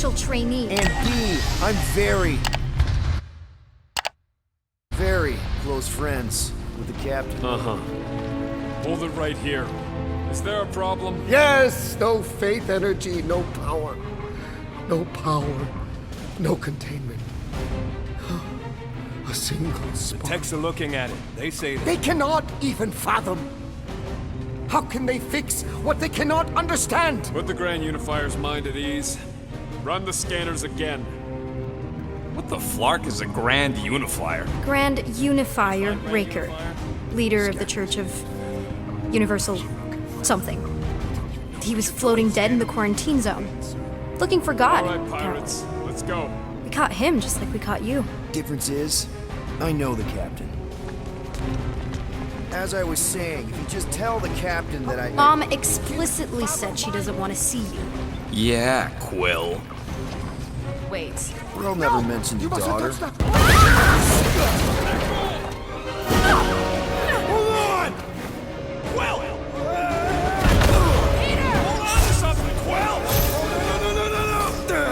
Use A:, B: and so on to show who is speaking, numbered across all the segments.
A: official trainee.
B: And B, I'm very close friends with the captain.
C: Uh-huh. Hold it right here. Is there a problem?
D: Yes! No faith energy, no power. No power, no containment. A single spark.
E: Techs are looking at it. They say that.
D: They cannot even fathom. How can they fix what they cannot understand?
C: Put the Grand Unifier's mind at ease. Run the scanners again.
E: What the flark is a Grand Unifier?
A: Grand Unifier Raker, leader of the Church of Universal something. He was floating dead in the quarantine zone, looking for God.
C: All right, pirates. Let's go.
A: We caught him just like we caught you.
B: Difference is, I know the captain. As I was saying, if you just tell the captain that I...
A: Mom explicitly said she doesn't want to see you.
E: Yeah, Quill.
A: Wait.
B: Will never mentioned
D: You
B: your
D: mustn't
B: daughter.
D: touch that.
E: Hold on! Quill! Peter! Hold on to something, Quill! No!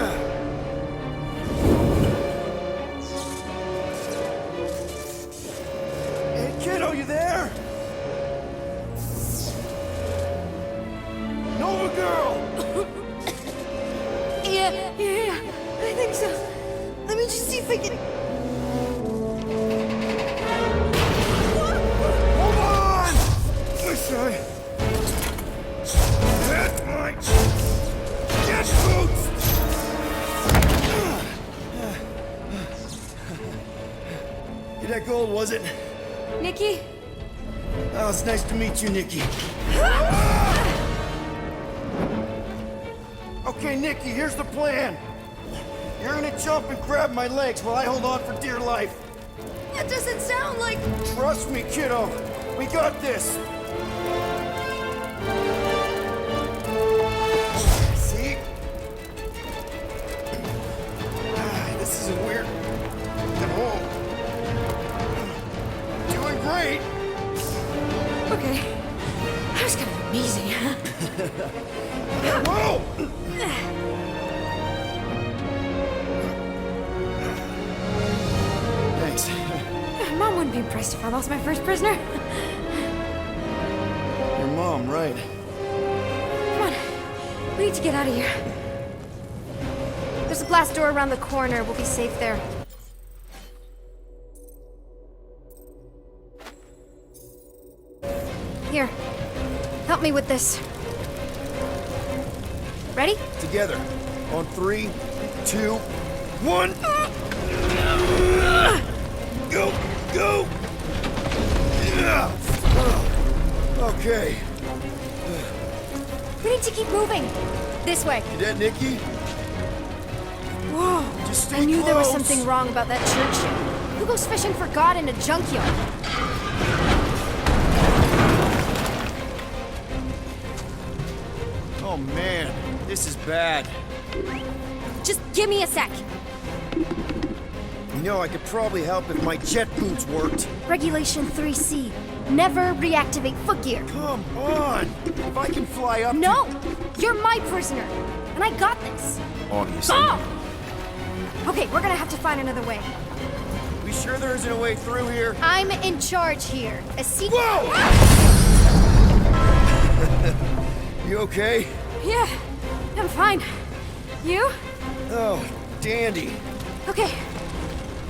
B: Hey, kiddo, you there? Nova girl!
A: Yeah, I think so. Let me just see if I can...
B: Hold on! Wish I had my jet boots! Get that gold, was it?
A: Nikki?
B: Oh, it's nice to meet you, Nikki. Okay, Nikki, here's the plan. You're gonna jump and grab my legs while I hold on for dear life.
A: That doesn't sound like...
B: Trust me, kiddo. We got this. See? This isn't weird. At home. Doing great.
A: Okay. That was kind of amazing, huh?
B: Whoa! Thanks.
A: Mom wouldn't be impressed if I lost my first prisoner.
B: Your mom, right?
A: Come on. We need to get out of here. There's a glass door around the corner. We'll be safe there. Here. Help me with this. Ready?
B: Together. On 3, 2, 1. Go! Go! Okay.
A: We need to keep moving. This way.
B: You dead, Nikki?
A: Whoa.
B: Just stay
A: I knew there was
B: close.
A: something wrong about that church. Who goes fishing for God in a junkyard?
B: Oh man, this is bad.
A: Just give me a sec.
B: You know, I could probably help if my jet boots worked.
A: Regulation 3C. Never reactivate foot gear.
B: Come on! If I can fly up
A: No! You're my prisoner. And I got this.
B: Obviously.
A: Oh! Okay, we're gonna have to find another way.
B: We sure there isn't a way through here?
A: I'm in charge here. A secret.
B: Whoa! You okay?
A: Yeah, I'm fine. You?
B: Oh, dandy.
A: Okay.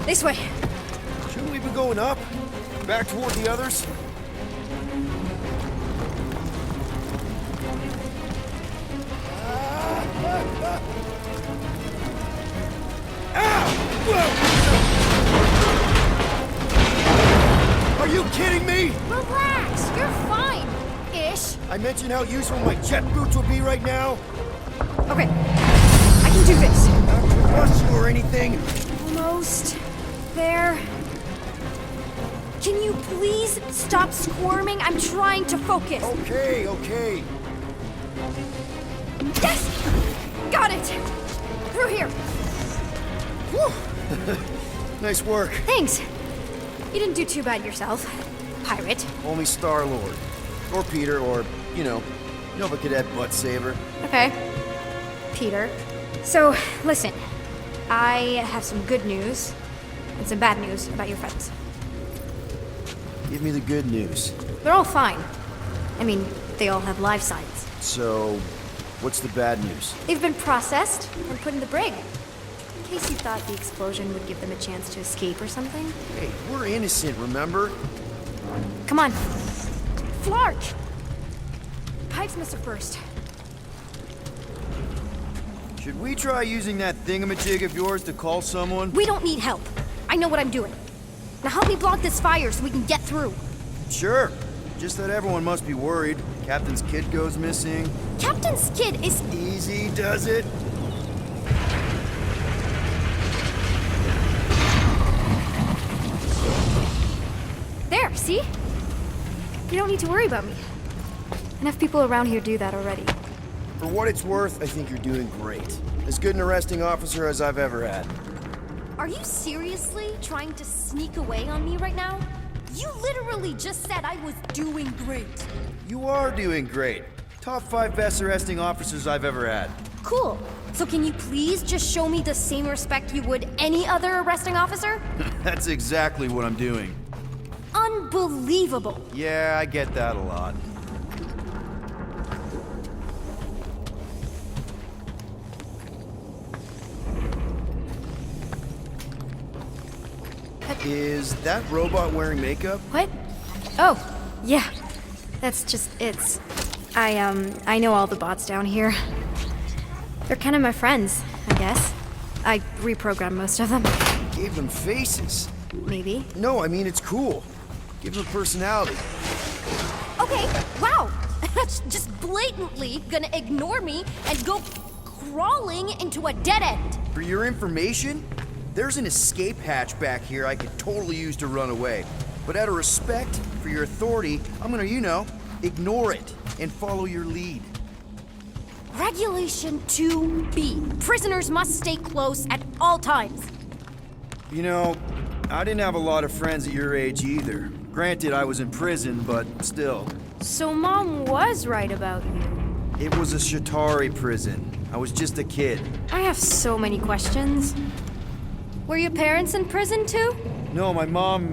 A: This way.
B: Shouldn't we be going up? Back toward the others? Ow! Whoa! Are you kidding me?
A: Relax. You're fine. Ish.
B: I mentioned how useful my jet boots will be right now.
A: Okay. I can do this.
B: Not to rush you or anything.
A: Almost there. Can you please stop squirming? I'm trying to focus.
B: Okay, okay.
A: Yes! Got it! Through here.
B: Whew. Nice work.
A: Thanks. You didn't do too bad yourself, pirate.
B: Only Star-Lord. Or Peter, or, you know, Nova Cadet Butt Saver.
A: Okay. Peter. So, listen. I have some good news and some bad news about your friends.
B: Give me the good news.
A: They're all fine. I mean, they all have life signs.
B: So, what's the bad news?
A: They've been processed and put in the brig. In case you thought the explosion would give them a chance to escape or something.
B: Hey, we're innocent, remember?
A: Come on. Flark! Pipes must have burst.
B: Should we try using that thingamajig of yours to call someone?
A: We don't need help. I know what I'm doing. Now help me block this fire so we can get through.
B: Sure. Just that everyone must be worried. Captain's kid goes missing.
A: Captain's kid is...
B: Easy does it.
A: There, see? You don't need to worry about me. Enough people around here do that already.
B: For what it's worth, I think you're doing great. As good an arresting officer as I've ever had.
A: Are you seriously trying to sneak away on me right now? You literally just said I was doing great.
B: You are doing great. Top 5 best arresting officers I've ever had.
A: Cool. So can you please just show me the same respect you would any other arresting officer?
B: That's exactly what I'm doing.
A: Unbelievable.
B: Yeah, I get that a lot. Is that robot wearing makeup?
A: What? Oh, yeah. That's just it's. I know all the bots down here. They're kind of my friends, I guess. I reprogrammed most of them.
B: Gave them faces.
A: Maybe.
B: No, I mean it's cool. Give them personality.
A: Okay, wow. That's just blatantly gonna ignore me and go crawling into a dead end.
B: For your information, there's an escape hatch back here I could totally use to run away. But out of respect for your authority, I'm gonna, ignore it and follow your lead.
A: Regulation 2B. Prisoners must stay close at all times.
B: I didn't have a lot of friends at your age either. Granted, I was in prison, but still.
A: So Mom was right about you.
B: It was a Shatari prison. I was just a kid.
A: I have so many questions. Were your parents in prison too?
B: No, my mom,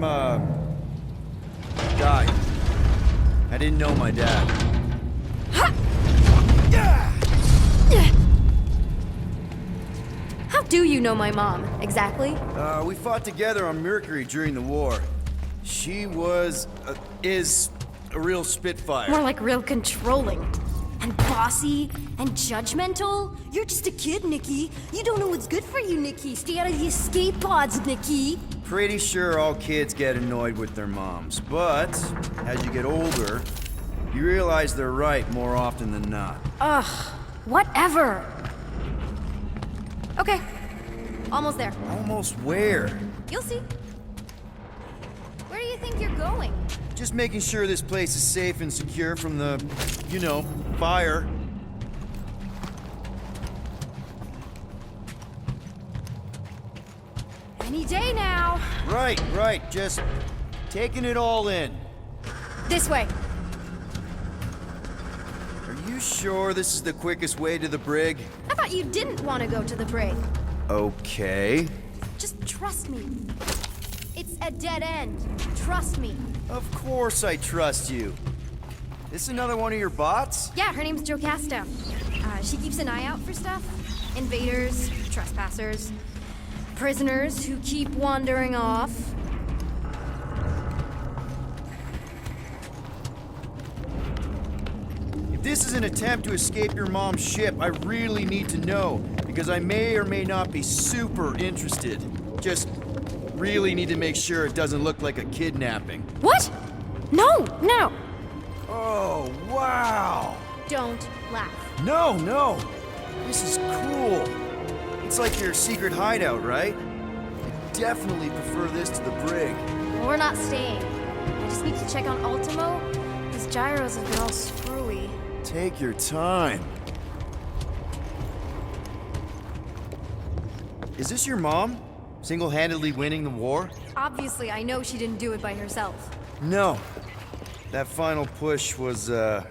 B: died. I didn't know my dad.
A: Ha! How do you know my mom, exactly?
B: We fought together on Mercury during the war. She is a real spitfire.
A: More like real controlling. And bossy and judgmental. You're just a kid, Nikki. You don't know what's good for you, Nikki. Stay out of the escape pods, Nikki.
B: Pretty sure all kids get annoyed with their moms, but as you get older, you realize they're right more often than not.
A: Ugh, whatever. Okay, almost there.
B: Almost where?
A: You'll see. Where do you think you're going?
B: Just making sure this place is safe and secure from the, fire.
A: Any day now.
B: Right. Just taking it all in.
A: This way.
B: Are you sure this is the quickest way to the brig?
A: I thought you didn't want to go to the brig.
B: Okay.
A: Just trust me. It's a dead end. Trust me.
B: Of course I trust you. This another one of your bots?
A: Yeah, her name's Jocasta. She keeps an eye out for stuff. Invaders, trespassers, prisoners who keep wandering off.
B: If this is an attempt to escape your mom's ship, I really need to know, because I may or may not be super interested. Just really need to make sure it doesn't look like a kidnapping.
A: What? No!
B: Oh, wow!
A: Don't laugh.
B: No! This is cool. It's like your secret hideout, right? I definitely prefer this to the brig.
A: Well, we're not staying. I just need to check on Ultimo. His gyros have been all screwy.
B: Take your time. Is this your mom? Single-handedly winning the war?
A: Obviously, I know she didn't do it by herself.
B: No. That final push was, it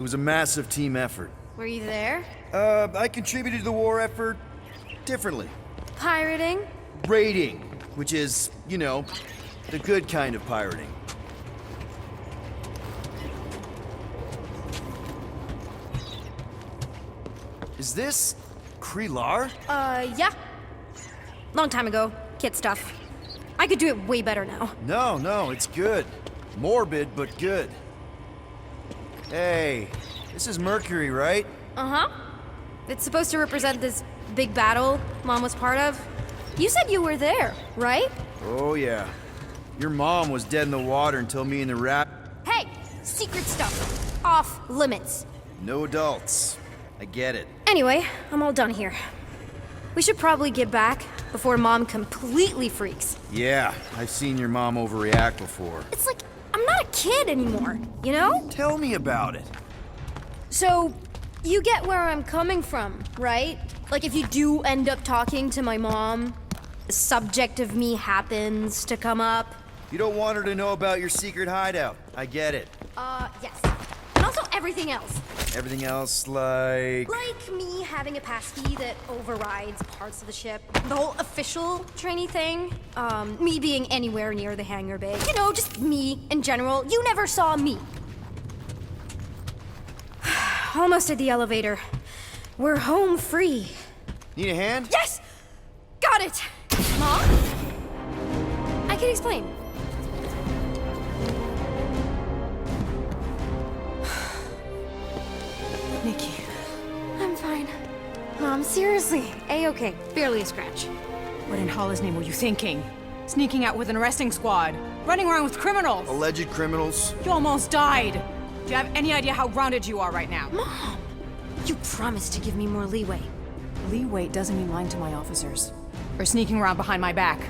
B: was a massive team effort.
A: Were you there?
B: I contributed to the war effort differently.
A: Pirating?
B: Raiding, which is, you know, the good kind of pirating. Is this Krelar?
A: Yeah. Long time ago. Kid stuff. I could do it way better now.
B: No, it's good. Morbid, but good. Hey, this is Mercury, right?
A: Uh-huh. It's supposed to represent this big battle Mom was part of. You said you were there, right?
B: Oh, yeah. Your mom was dead in the water until me and the rat...
A: Hey! Secret stuff. Off limits.
B: No adults. I get it.
A: Anyway, I'm all done here. We should probably get back before Mom completely freaks.
B: Yeah, I've seen your mom overreact before.
A: It's like, I'm not a kid anymore, you know?
B: Tell me about it.
A: So, you get where I'm coming from, right? Like if you do end up talking to my mom, the subject of me happens to come up.
B: You don't want her to know about your secret hideout. I get it.
A: Yes. And also everything else.
B: Everything else, like...
A: Like me having a passkey that overrides parts of the ship. The whole official trainee thing. Me being anywhere near the hangar bay. You know, just me in general. You never saw me. Almost at the elevator. We're home free.
B: Need a hand?
A: Yes! Got it! Mom? I can explain.
F: Nikki.
A: I'm fine. Mom, seriously. A-okay. Barely a scratch.
F: What in Hollis' name were you thinking? Sneaking out with an arresting squad? Running around with criminals?
B: Alleged criminals?
F: You almost died! Do you have any idea how grounded you are right now?
A: Mom! You promised to give me more leeway.
F: Leeway doesn't mean lying to my officers. Or sneaking around behind my back.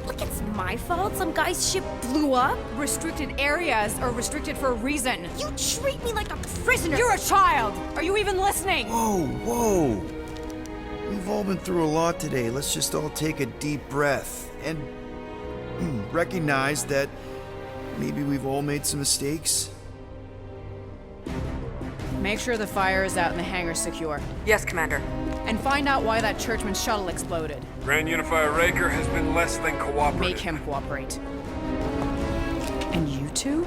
A: Look, it's my fault some guy's ship blew up.
F: Restricted areas are restricted for a reason.
A: You treat me like a prisoner.
F: You're a child! Are you even listening?
B: Whoa. We've all been through a lot today. Let's just all take a deep breath and recognize that maybe we've all made some mistakes.
F: Make sure the fire is out and the hangar's secure.
G: Yes, Commander.
F: And find out why that churchman's shuttle exploded.
C: Grand Unifier Raker has been less than cooperative.
F: Make him cooperate. And you two?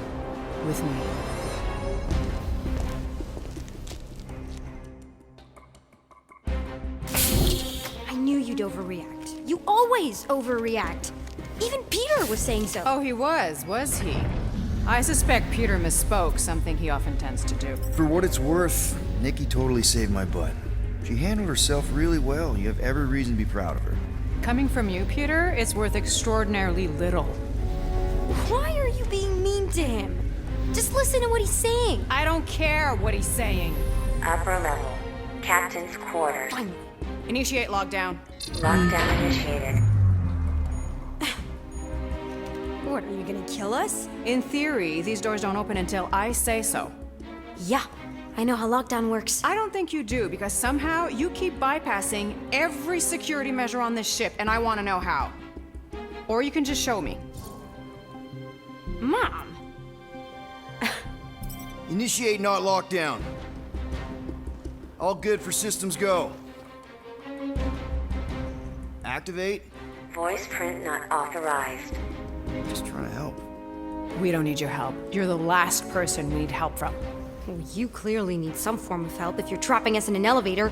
F: With me.
A: I knew you'd overreact. You always overreact. Even Peter was saying so.
F: Oh, he was he? I suspect Peter misspoke, something he often tends to do.
B: For what it's worth, Nikki totally saved my butt. She handled herself really well. You have every reason to be proud of her.
F: Coming from you, Peter, it's worth extraordinarily little.
A: Why are you being mean to him? Just listen to what he's saying.
F: I don't care what he's saying.
G: Upper level. Captain's quarters.
A: Finally.
F: Initiate lockdown.
G: Lockdown initiated.
A: What, are you gonna kill us?
F: In theory, these doors don't open until I say so.
A: Yeah, I know how lockdown works.
F: I don't think you do, because somehow you keep bypassing every security measure on this ship, and I want to know how. Or you can just show me.
A: Mom.
B: Initiate not lockdown. All good for systems go. Activate.
G: Voice print not authorized.
B: Just trying to help.
F: We don't need your help. You're the last person we need help from.
A: Well, you clearly need some form of help if you're trapping us in an elevator.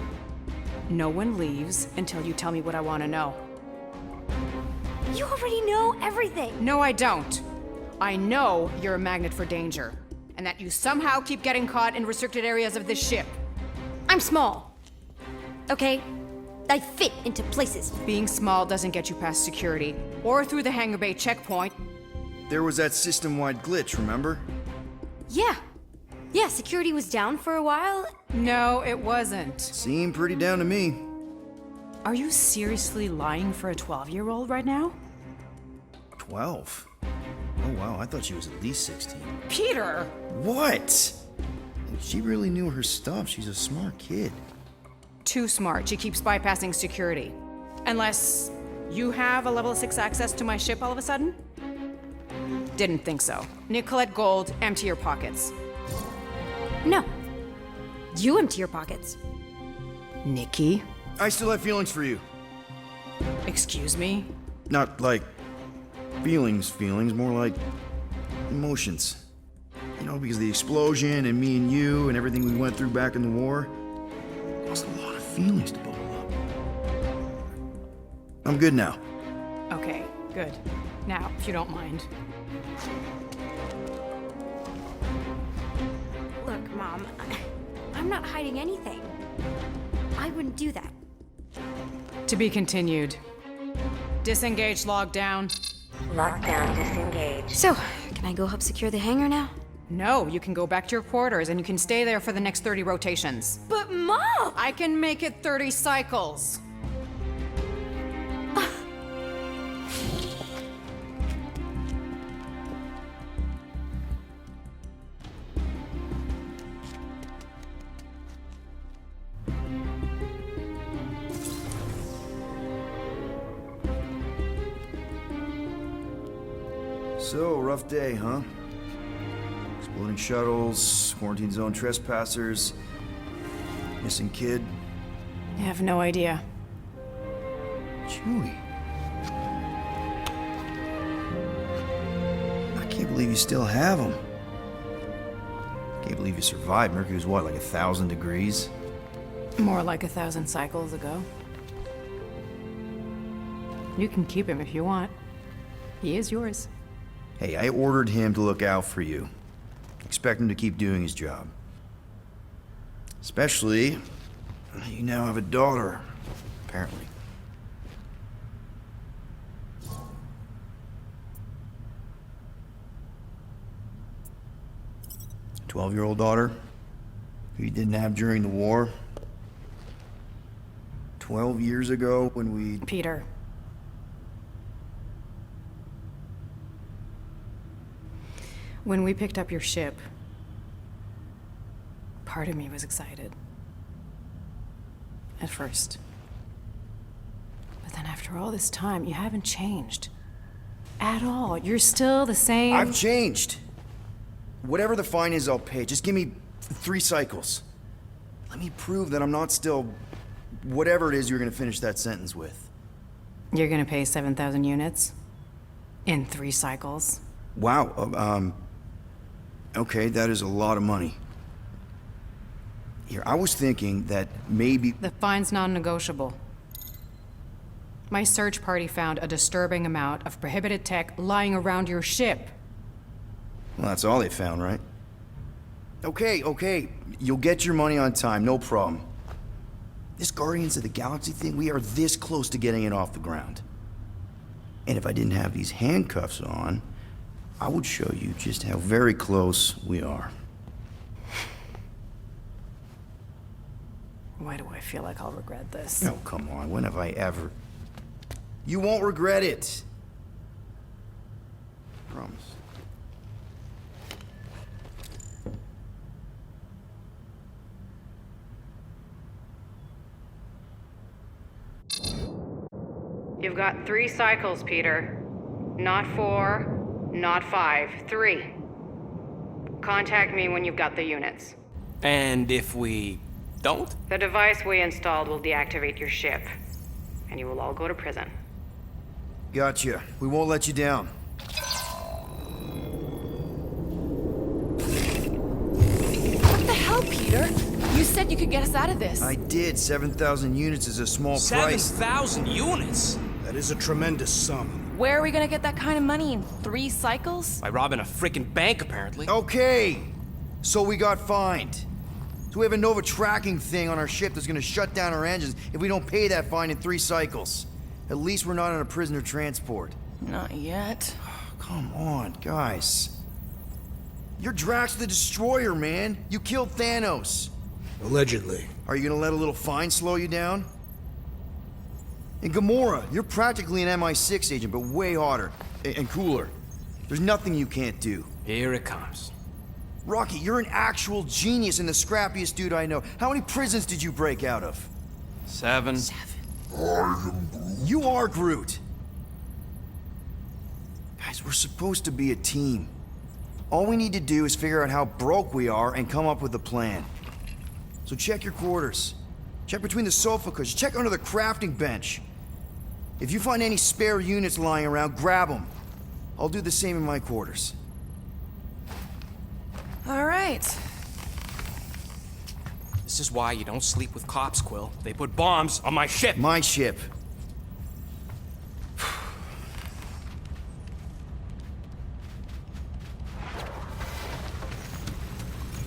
F: No one leaves until you tell me what I want to know.
A: You already know everything.
F: No, I don't. I know you're a magnet for danger, and that you somehow keep getting caught in restricted areas of this ship.
A: I'm small. Okay? I fit into places.
F: Being small doesn't get you past security, or through the hangar bay checkpoint.
B: There was that system-wide glitch, remember?
A: Yeah. Yeah, security was down for a while.
F: No, it wasn't.
B: Seemed pretty down to me.
F: Are you seriously lying for a 12-year-old right now?
B: 12? Oh wow, I thought she was at least 16.
F: Peter!
B: What? She really knew her stuff. She's a smart kid.
F: Too smart. She keeps bypassing security. Unless you have a level 6 access to my ship all of a sudden? Didn't think so. Nicolette Gold, empty your pockets.
A: No. You empty your pockets.
F: Nikki?
B: I still have feelings for you.
F: Excuse me?
B: Not like feelings, more like emotions. You know, because of the explosion and me and you and everything we went through back in the war, caused a lot of feelings to bubble up. I'm good now.
F: Okay, good. Now, if you don't mind.
A: Look, Mom, I'm not hiding anything. I wouldn't do that.
F: To be continued. Disengage, log down.
G: Lockdown disengaged.
A: So, can I go help secure the hangar now?
F: No, you can go back to your quarters and you can stay there for the next 30 rotations.
A: But Mom!
F: I can make it 30 cycles.
B: So, rough day, huh? Exploding shuttles, quarantine zone trespassers, missing kid.
F: I have no idea.
B: Chewie. I can't believe you still have him. Can't believe you survived. Mercury was what, like 1,000 degrees?
F: More like 1,000 cycles ago. You can keep him if you want. He is yours.
B: Hey, I ordered him to look out for you. Expect him to keep doing his job. Especially, you now have a daughter, apparently. A 12-year-old daughter who you didn't have during the war. 12 years ago when we...
F: Peter. When we picked up your ship, part of me was excited. At first. But then after all this time, you haven't changed. At all. You're still the same...
B: I've changed. Whatever the fine is, I'll pay. Just give me 3 cycles. Let me prove that I'm not still... whatever it is you're gonna finish that sentence with.
F: You're gonna pay 7,000 units? In 3 cycles?
B: Wow, okay, that is a lot of money. Here, I was thinking that maybe...
F: The fine's non-negotiable. My search party found a disturbing amount of prohibited tech lying around your ship.
B: Well, that's all they found, right? Okay, you'll get your money on time, no problem. This Guardians of the Galaxy thing, we are this close to getting it off the ground. And if I didn't have these handcuffs on, I would show you just how very close we are.
F: Why do I feel like I'll regret this?
B: Oh, come on, when have I ever... You won't regret it. Promise.
F: You've got 3 cycles, Peter. Not 4, not 5, 3. Contact me when you've got the units.
E: And if we don't?
F: The device we installed will deactivate your ship, and you will all go to prison.
B: Gotcha. We won't let you down.
H: What the hell, Peter? You said you could get us out of this.
B: I did. 7,000 units is a small price.
E: 7,000 units?
I: That is a tremendous sum.
H: Where are we gonna get that kind of money in 3 cycles?
E: By robbing a frickin' bank, apparently.
B: Okay, so we got fined. So we have a Nova tracking thing on our ship that's gonna shut down our engines if we don't pay that fine in 3 cycles. At least we're not on a prisoner transport.
H: Not yet.
B: Come on, guys. You're Drax the Destroyer, man. You killed Thanos.
I: Allegedly.
B: Are you gonna let a little fine slow you down? And Gamora, you're practically an MI6 agent, but way hotter and cooler. There's nothing you can't do.
E: Here it comes.
B: Rocky, you're an actual genius and the scrappiest dude I know. How many prisons did you break out of?
E: 7.
B: You are Groot. Guys, we're supposed to be a team. All we need to do is figure out how broke we are and come up with a plan. So check your quarters. Check between the sofa cushions. Check under the crafting bench. If you find any spare units lying around, grab them. I'll do the same in my quarters.
H: All right.
E: This is why you don't sleep with cops, Quill. They put bombs on my ship.
B: My ship.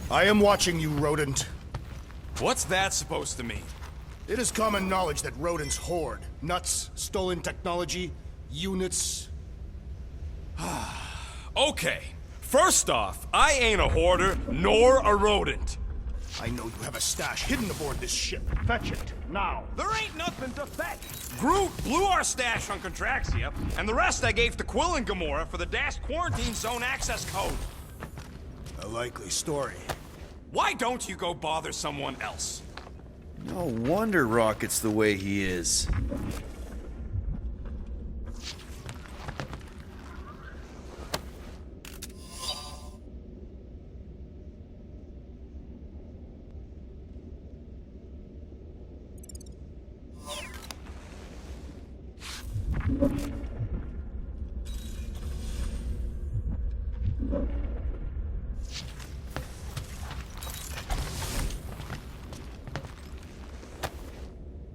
I: I am watching you, rodent.
E: What's that supposed to mean?
I: It is common knowledge that rodents hoard nuts, stolen technology, units.
E: Okay. First off, I ain't a hoarder nor a rodent.
I: I know you have a stash hidden aboard this ship. Fetch it, now.
E: There ain't nothing to fetch. Groot blew our stash on Contraxia, and the rest I gave to Quill and Gamora for the Dash Quarantine Zone access code.
I: A likely story.
E: Why don't you go bother someone else?
B: No wonder Rocket's the way he is.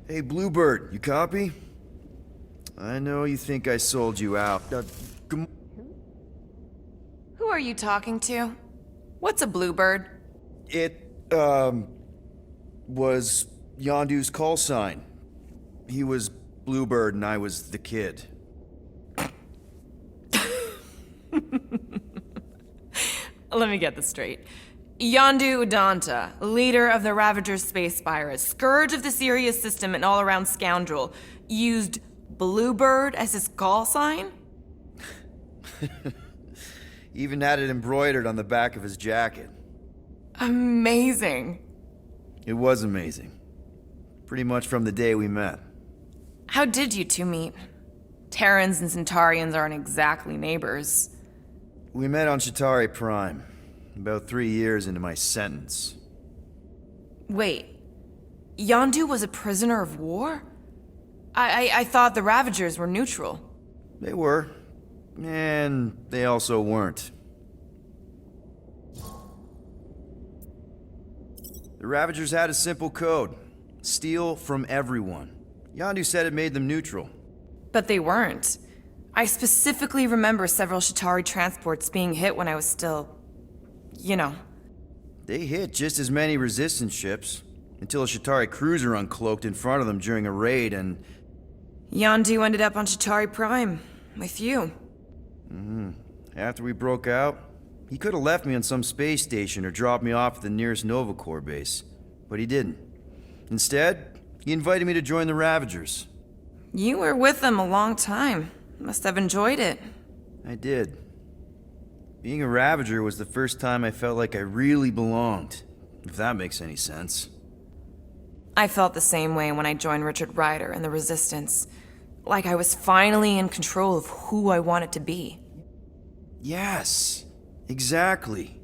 B: Hey, Bluebird, you copy? I know you think I sold you out.
H: Who are you talking to? What's a bluebird?
B: It, was Yondu's call sign. He was Bluebird and I was the kid.
H: Let me get this straight. Yondu Udanta, leader of the Ravagers Space Spires, scourge of the Sirius system and all-around scoundrel, used Bluebird as his call sign?
B: Even had it embroidered on the back of his jacket.
H: Amazing.
B: It was amazing. Pretty much from the day we met.
H: How did you two meet? Terrans and Centaurians aren't exactly neighbors.
B: We met on Chitauri Prime, about 3 years into my sentence.
H: Wait, Yondu was a prisoner of war? I thought the Ravagers were neutral.
B: They were, and they also weren't. The Ravagers had a simple code: steal from everyone. Yondu said it made them neutral.
H: But they weren't. I specifically remember several Chitauri transports being hit when I was still... you know.
B: They hit just as many resistance ships, until a Chitauri cruiser uncloaked in front of them during a raid and...
H: Yondu ended up on Chitauri Prime, with you.
B: After we broke out, he could have left me on some space station or dropped me off at the nearest Nova Corps base. But he didn't. Instead, he invited me to join the Ravagers.
H: You were with them a long time. Must have enjoyed it.
B: I did. Being a Ravager was the first time I felt like I really belonged, if that makes any sense.
H: I felt the same way when I joined Richard Rider and the Resistance. Like I was finally in control of who I wanted to be.
B: Yes, exactly.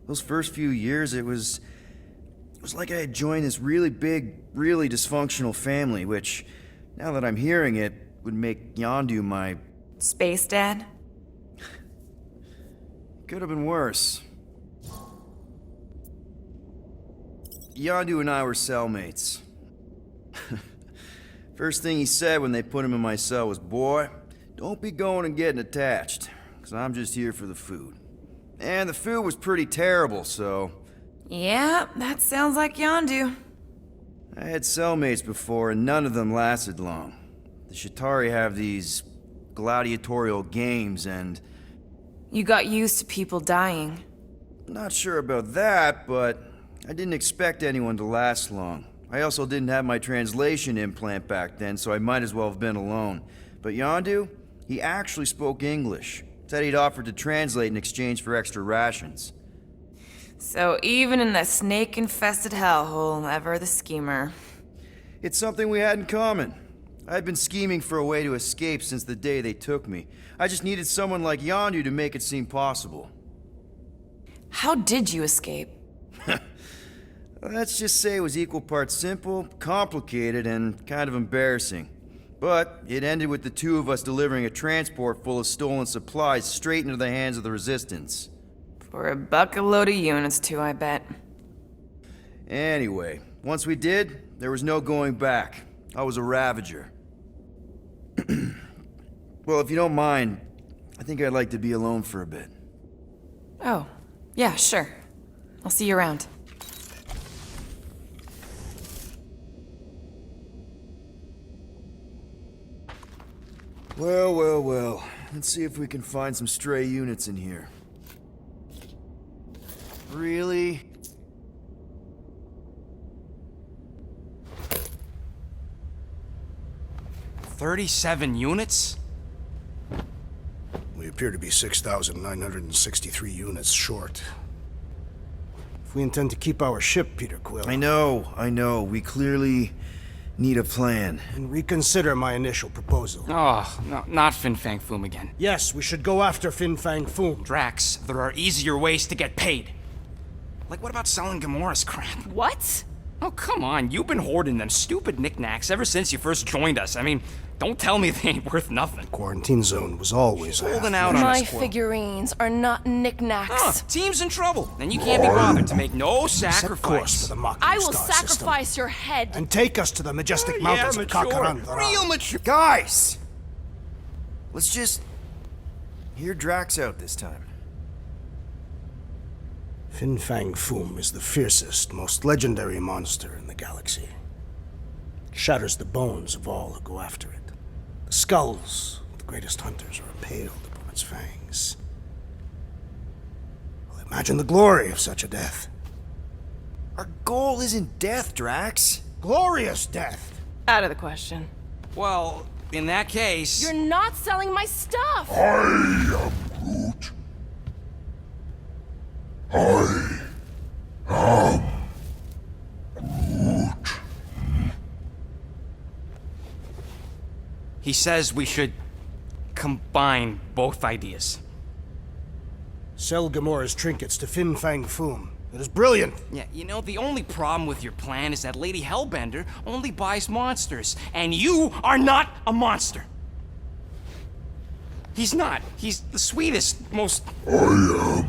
B: Those first few years, it was like I had joined this really big, really dysfunctional family, which, now that I'm hearing it, would make Yondu my...
H: Space Dad?
B: Could have been worse. Yondu and I were cellmates. First thing he said when they put him in my cell was, "Boy, don't be going and getting attached, because I'm just here for the food." And the food was pretty terrible, so...
H: Yeah, that sounds like Yondu.
B: I had cellmates before, and none of them lasted long. The Chitauri have these gladiatorial games, and...
H: You got used to people dying.
B: Not sure about that, but I didn't expect anyone to last long. I also didn't have my translation implant back then, so I might as well have been alone. But Yondu, he actually spoke English. Said he'd offered to translate in exchange for extra rations.
H: So even in that snake-infested hellhole, ever the schemer.
B: It's something we had in common. I'd been scheming for a way to escape since the day they took me. I just needed someone like Yondu to make it seem possible.
H: How did you escape?
B: Let's just say it was equal parts simple, complicated, and kind of embarrassing. But it ended with the two of us delivering a transport full of stolen supplies straight into the hands of the Resistance.
H: For a bucket-load of units, too, I bet.
B: Anyway, once we did, there was no going back. I was a Ravager. Well, if you don't mind, I think I'd like to be alone for a bit.
H: Oh, yeah, sure. I'll see you around.
B: Well, well, well. Let's see if we can find some stray units in here. Really?
E: $37 units?
I: We appear to be 6,963 units short. If we intend to keep our ship, Peter Quill...
B: I know. We clearly need a plan.
I: And reconsider my initial proposal.
J: Oh, no, not Fin Fang Foom again.
I: Yes, we should go after Fin Fang Foom.
E: Drax, there are easier ways to get paid. Like, what about selling Gamora's crap?
H: What?
J: Oh, come on. You've been hoarding them stupid knickknacks ever since you first joined us. I mean, don't tell me they ain't worth nothing.
I: Quarantine zone was always
E: holding out on
H: My
E: us, Quill.
H: figurines are not knickknacks.
E: Team's in trouble, and you can't be bothered to make no
I: Set course
E: sacrifice.
I: for the Mach
H: I will
I: star
H: sacrifice
I: system,
H: your head.
I: and take us to the majestic mountains of Kakarandara.
E: Real mature.
B: Guys! Let's just hear Drax out this time.
I: Fin Fang Foom is the fiercest, most legendary monster in the galaxy. It shatters the bones of all who go after it. The skulls of the greatest hunters are impaled upon its fangs. Well, imagine the glory of such a death.
B: Our goal isn't death, Drax.
I: Glorious death!
H: Out of the question.
E: Well, in that case...
H: You're not selling my stuff!
E: He says we should combine both ideas.
I: Sell Gamora's trinkets to Fin Fang Foom. It is brilliant!
E: Yeah, you know, the only problem with your plan is that Lady Hellbender only buys monsters, and you are not a monster. He's not. He's the sweetest, most... I am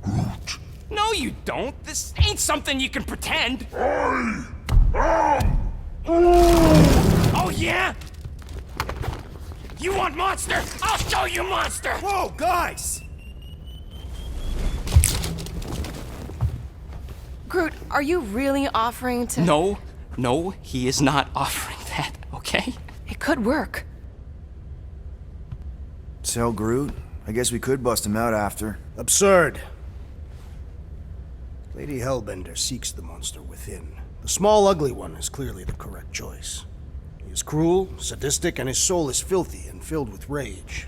E: Groot. No, you don't. This ain't something you can pretend. I am Groot. Oh, yeah? You want monster? I'll show you monster!
B: Whoa, guys!
H: Groot, are you really offering to...
E: No, he is not offering that, okay?
H: It could work.
B: Sell Groot? I guess we could bust him out after.
I: Absurd. Lady Hellbender seeks the monster within. The small, ugly one is clearly the correct choice. He is cruel, sadistic, and his soul is filthy and filled with rage.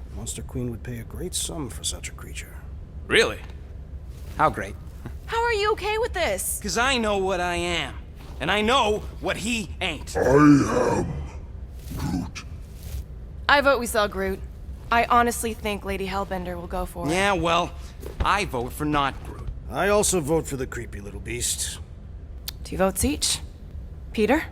I: The Monster Queen would pay a great sum for such a creature.
E: Really? How great?
H: How are you okay with this?
E: Because I know what I am. And I know what he ain't.
K: I am Groot.
H: I vote we sell Groot. I honestly think Lady Hellbender will go for it.
E: Yeah, well, I vote for not Groot.
I: I also vote for the creepy little beast.
H: 2 votes each. Peter?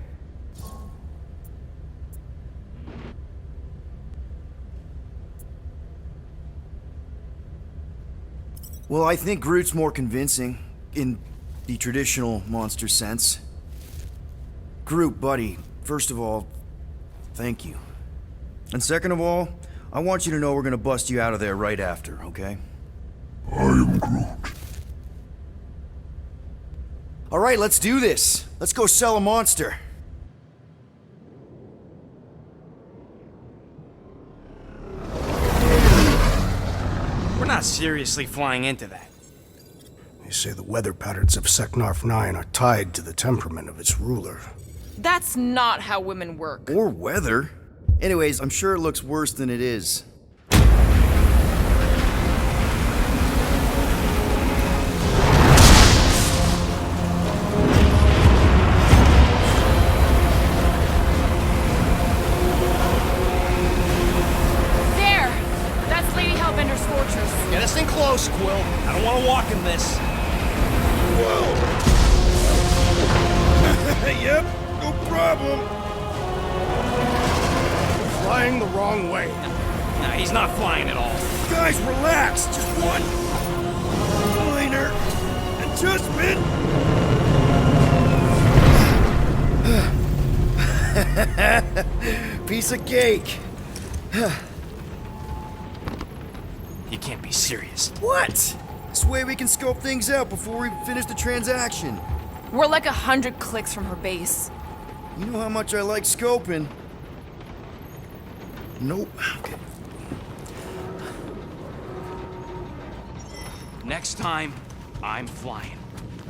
B: Well, I think Groot's more convincing, in the traditional monster sense. Groot, buddy, first of all, thank you. And second of all, I want you to know we're gonna bust you out of there right after, okay?
K: I am Groot.
B: Alright, let's do this. Let's go sell a monster.
E: We're not seriously flying into that.
I: They say the weather patterns of Seknarf 9 are tied to the temperament of its ruler.
H: That's not how women work.
B: Or weather. Anyways, I'm sure it looks worse than it is.
H: There! That's Lady Hellbender's fortress.
E: Get us in close, Quill. I don't want to walk in this.
B: Yep, no problem.
D: Flying the wrong way.
J: Nah, he's not flying at all.
B: Guys, relax. Just one minor adjustment. Piece of cake.
J: You can't be serious.
B: What? This way we can scope things out before we finish the transaction.
H: We're like 100 clicks from her base.
B: You know how much I like scoping. Nope. Okay.
J: Next time, I'm flying.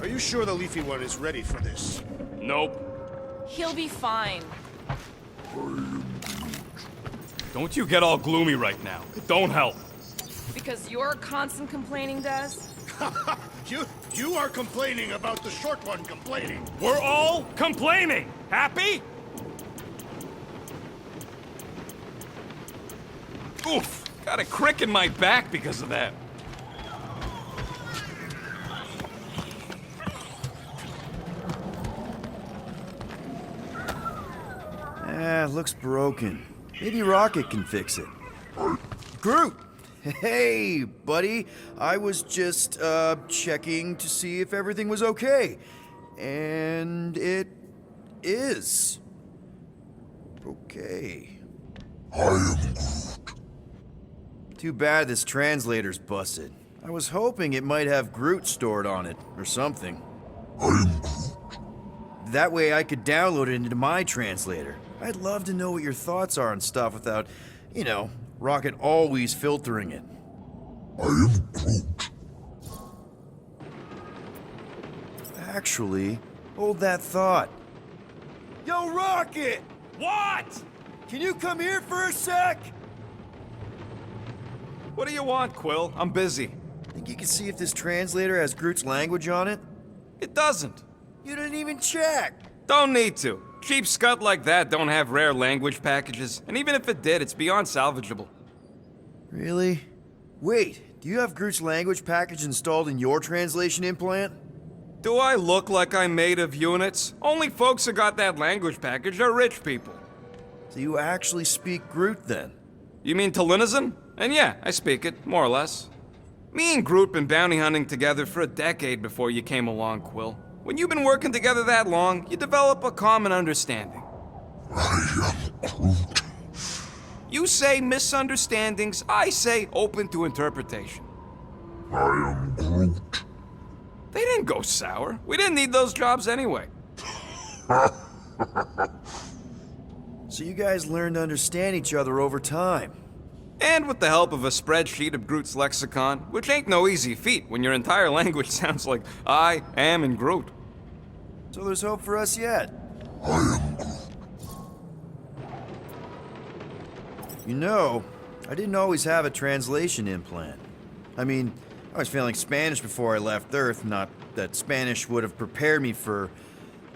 D: Are you sure the leafy one is ready for this?
J: Nope.
H: He'll be fine.
C: Don't you get all gloomy right now. It don't help.
H: Because your constant complaining does?
D: You are complaining about the short one complaining.
C: We're all complaining. Happy? Oof. Got a crick in my back because of that.
B: Looks broken. Maybe Rocket can fix it. Groot! Hey, buddy. I was just, checking to see if everything was okay. And it is. Okay.
K: I am Groot.
B: Too bad this translator's busted. I was hoping it might have Groot stored on it, or something.
K: I am Groot.
B: That way I could download it into my translator. I'd love to know what your thoughts are on stuff without, you know, Rocket always filtering it.
K: I am Groot.
B: Actually, hold that thought. Yo, Rocket!
C: What?
B: Can you come here for a sec?
C: What do you want, Quill? I'm busy.
B: Think you can see if this translator has Groot's language on it?
C: It doesn't.
B: You didn't even check.
C: Don't need to. Cheap scut like that don't have rare language packages, and even if it did, it's beyond salvageable.
B: Really? Wait, do you have Groot's language package installed in your translation implant?
C: Do I look like I'm made of units? Only folks who got that language package are rich people.
B: So you actually speak Groot then?
C: You mean Talinisan? And yeah, I speak it, more or less. Me and Groot been bounty hunting together for a decade before you came along, Quill. When you've been working together that long, you develop a common understanding.
K: I am Groot.
C: You say misunderstandings, I say open to interpretation.
K: I am Groot.
C: They didn't go sour. We didn't need those jobs anyway.
B: So you guys learned to understand each other over time.
C: And with the help of a spreadsheet of Groot's lexicon, which ain't no easy feat when your entire language sounds like I am and Groot.
B: So there's hope for us yet.
K: I am Groot.
B: You know, I didn't always have a translation implant. I mean, I was feeling Spanish before I left Earth, not that Spanish would have prepared me for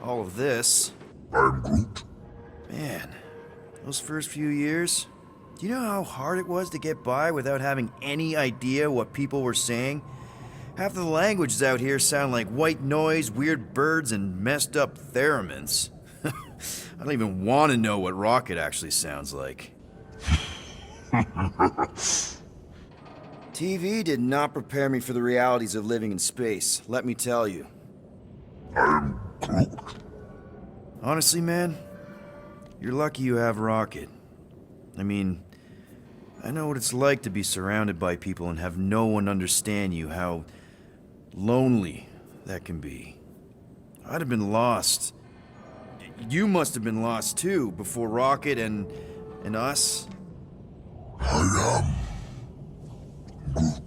B: all of this.
K: I am Groot.
B: Man, those first few years, do you know how hard it was to get by without having any idea what people were saying? Half of the languages out here sound like white noise, weird birds, and messed up theremins. I don't even want to know what Rocket actually sounds like. TV did not prepare me for the realities of living in space, let me tell you.
K: I am Groot.
B: Honestly, man, you're lucky you have Rocket. I mean, I know what it's like to be surrounded by people and have no one understand you, how lonely that can be. I'd have been lost. You must have been lost too, before Rocket and us.
K: I am Groot.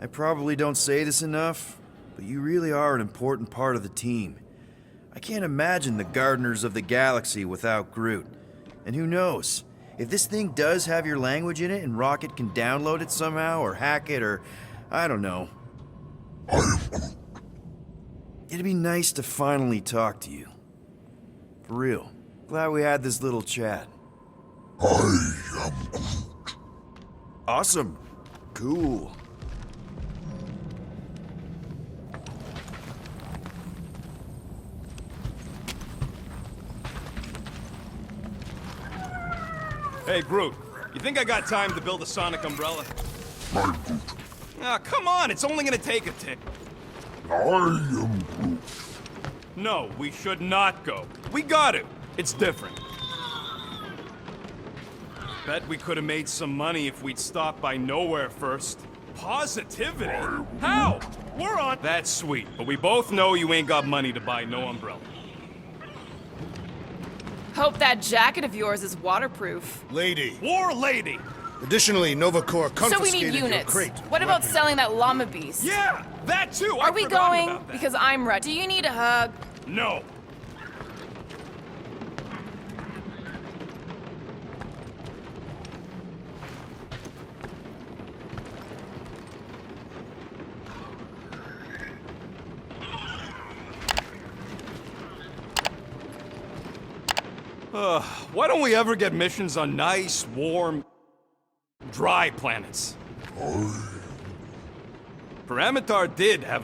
B: I probably don't say this enough, but you really are an important part of the team. I can't imagine the Gardeners of the Galaxy without Groot. And who knows? If this thing does have your language in it and Rocket can download it somehow or hack it or I don't know.
K: I am Groot.
B: It'd be nice to finally talk to you. For real. Glad we had this little chat.
K: I am Groot.
B: Awesome. Cool.
C: Hey, Groot, you think I got time to build a sonic umbrella?
K: I'm Groot.
C: Ah, come on, it's only gonna take a tick.
K: I am Groot.
C: No, we should not go. We got to. It's different. Bet we could have made some money if we'd stopped by nowhere first. Positivity? How? We're on. That's sweet, but we both know you ain't got money to buy no umbrella.
H: Hope that jacket of yours is waterproof.
I: Lady.
C: War lady!
I: Additionally, Nova Corps
H: So we
I: confiscated
H: need
I: your
H: units.
I: crate.
H: What about selling that llama beast?
C: Yeah, that too!
H: Are
C: I'd
H: we
C: forgotten
H: going?
C: about that.
H: Because I'm ready. Do you need a hug?
C: No. Why don't we ever get missions on nice, warm, dry planets? Paramitar did have